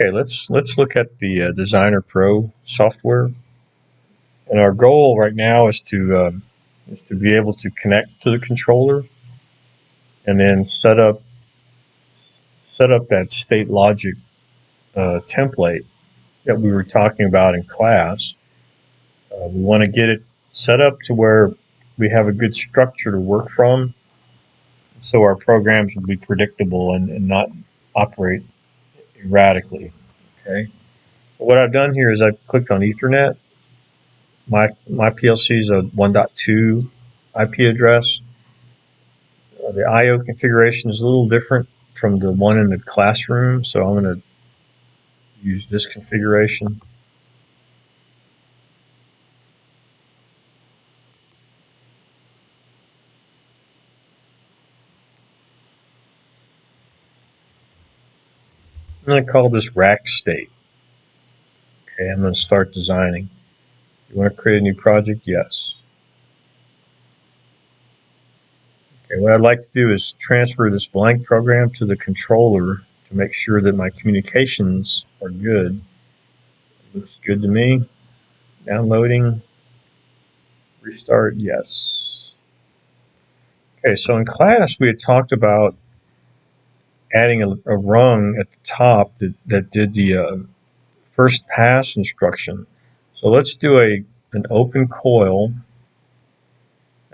Okay, let's look at the Designer Pro software, and our goal right now is to be able to connect to the controller and then set up that state logic template that we were talking about in class. We want to get it set up to where we have a good structure to work from, so our programs will be predictable and not operate erratically. Okay. So what I've done here is I've clicked on Ethernet. My PLC is a 1.2 IP address. The I/O configuration is a little different from the one in the classroom, so I'm going to use this configuration. I'm going to call this rack state. Okay, I'm going to start designing. You want to create a new project? Yes. Okay, what I'd like to do is transfer this blank program to the controller to make sure that my communications are good. It looks good to me. Downloading. Restart, yes. Okay, so in class we had talked about adding a rung at the top that did the first pass instruction. So let's do an open coil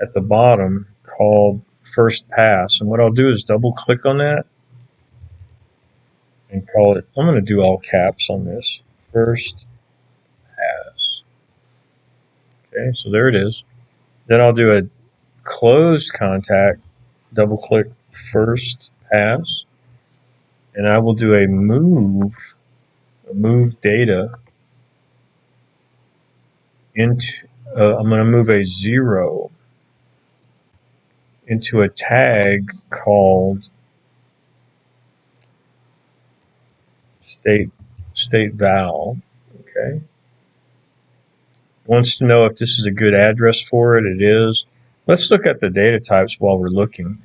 at the bottom called first pass. And what I'll do is double click on that and call it, I'm going to do all caps on this, first pass. Okay, so there it is. Then I'll do a closed contact, double click first pass, and I will do a move data into, I'm going to move a 0 into a tag called state val. Okay. Wants to know if this is a good address for it. It is. Let's look at the data types while we're looking.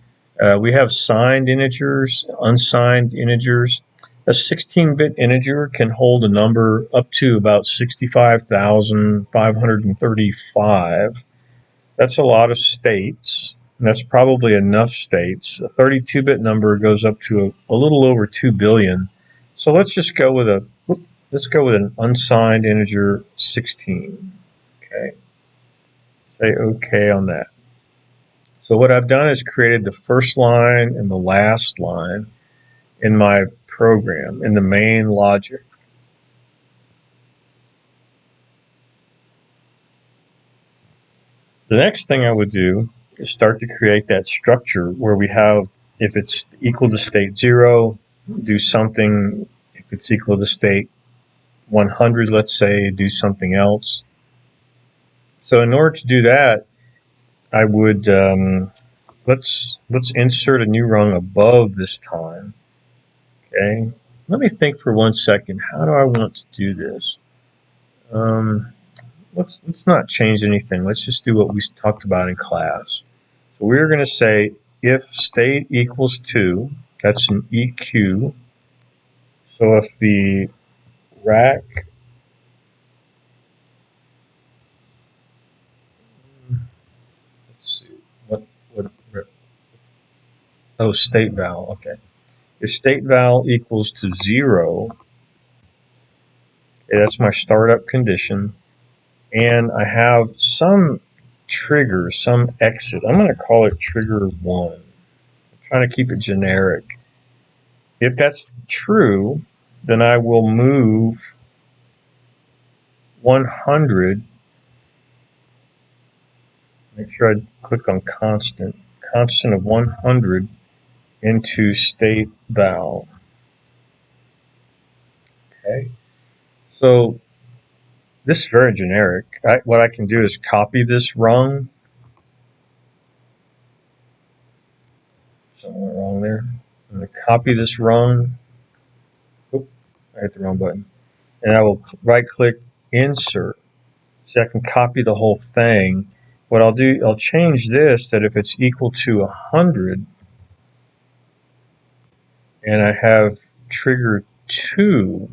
We have signed integers, unsigned integers. A 16-bit integer can hold a number up to about 65,535. That's a lot of states. And that's probably enough states. A 32-bit number goes up to a little over 2 billion. So let's just go with an unsigned integer 16. Okay. Say OK on that. So what I've done is created the first line and the last line in my program, in the main logic. The next thing I would do is start to create that structure where we have, if it's equal to state 0, do something. If it's equal to state 100, let's say, do something else. So in order to do that, I would, let's insert a new rung above this time. Okay, let me think for 1 second. How do I want to do this? Let's not change anything. Let's just do what we talked about in class. So we're going to say if state equals 2, that's an EQ. So if the rack, let's see, oh, state val, okay. If state val equals to 0, okay, that's my startup condition, and I have some trigger, some exit. I'm going to call it trigger 1. I'm trying to keep it generic. If that's true, then I will move 100. Make sure I click on constant of 100 into state val. Okay, so this is very generic. What I can do is copy this rung. Somewhere wrong there. I'm going to copy this rung. Oop, I hit the wrong button. And I will right click, insert. So I can copy the whole thing. What I'll do, I'll change this that if it's equal to 100, and I have trigger 2,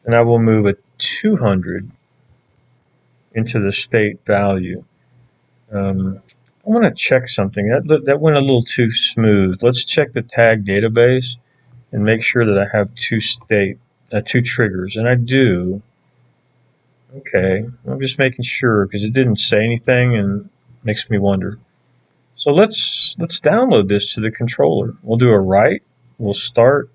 and I will move a 200 into the state value. I want to check something. That went a little too smooth. Let's check the tag database and make sure that I have two triggers, and I do. Okay, I'm just making sure because it didn't say anything and makes me wonder. So let's download this to the controller. We'll do a write. We'll start.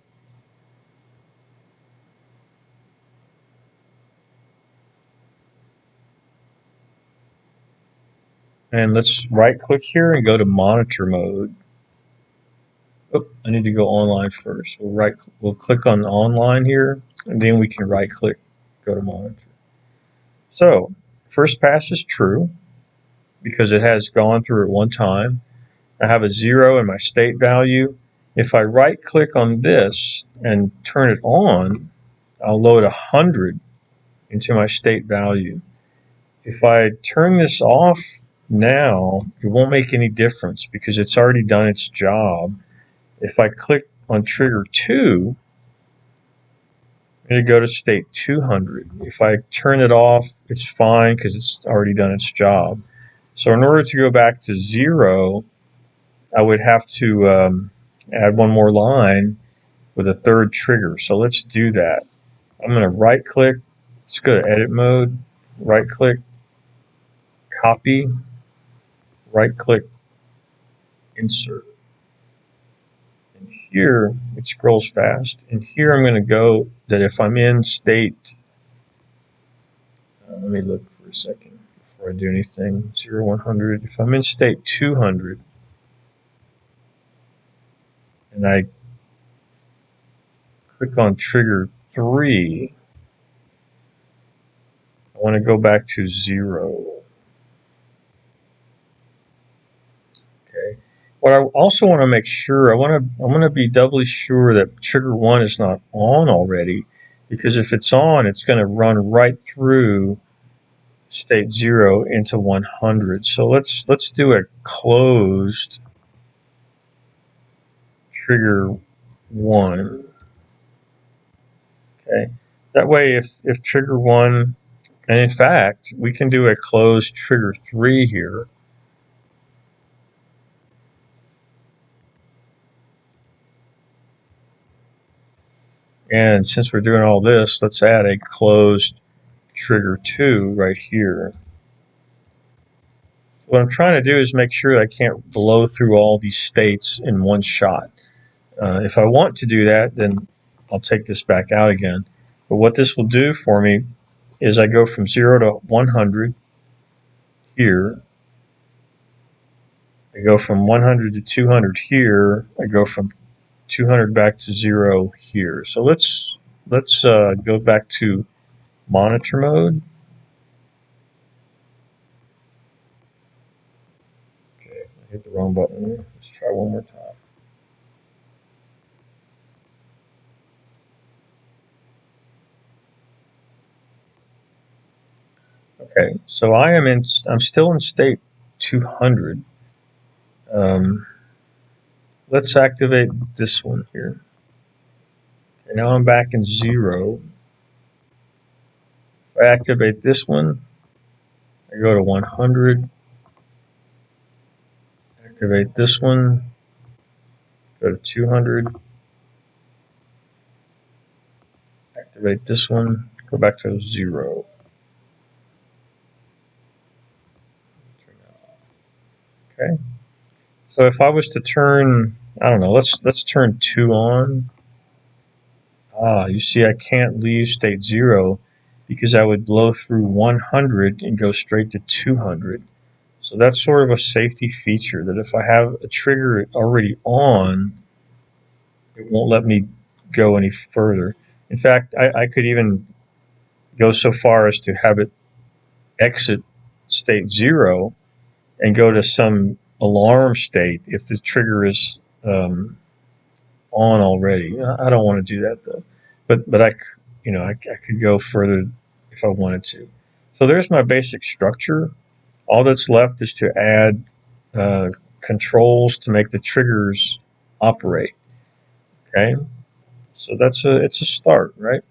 And let's right click here and go to monitor mode. Oh, I need to go online first. We'll click on online here, and then we can right click, go to monitor. So first pass is true because it has gone through at one time. I have a 0 in my state value. If I right click on this and turn it on, I'll load 100 into my state value. If I turn this off now, it won't make any difference because it's already done its job. If I click on trigger 2, I'm going to go to state 200. If I turn it off, it's fine because it's already done its job. So in order to go back to 0, I would have to add one more line with a third trigger. So let's do that. I'm going to right click. Let's go to edit mode. Right click, copy, right click, insert. And here it scrolls fast. And here I'm going to go that if I'm in state, let me look for a second before I do anything. 0, 100. If I'm in state 200 and I click on trigger 3, I want to go back to 0. Okay. What I also want to make sure, I want to be doubly sure that trigger 1 is not on already, because if it's on, it's going to run right through state 0 into 100. So let's do a closed trigger 1. Okay. That way, if trigger 1, and in fact, we can do a closed trigger 3 here. And since we're doing all this, let's add a closed trigger 2 right here. What I'm trying to do is make sure I can't blow through all these states in one shot. If I want to do that, then I'll take this back out again. But what this will do for me is I go from 0 to 100 here. I go from 100 to 200 here. I go from 200 back to 0 here. So let's go back to monitor mode. Okay, I hit the wrong button there. Let's try one more time. Okay, so I'm still in state 200. Let's activate this one here. Okay, now I'm back in 0. If I activate this one, I go to 100. Activate this one, go to 200. Activate this one, go back to 0. Okay. So if I was to turn, I don't know, let's turn 2 on. You see I can't leave state 0 because I would blow through 100 and go straight to 200. So that's sort of a safety feature that if I have a trigger already on, it won't let me go any further. In fact, I could even go so far as to have it exit state 0 and go to some alarm state if the trigger is on already. I don't want to do that though, but I could go further if I wanted to. So there's my basic structure. All that's left is to add controls to make the triggers operate. Okay, so it's a start, right?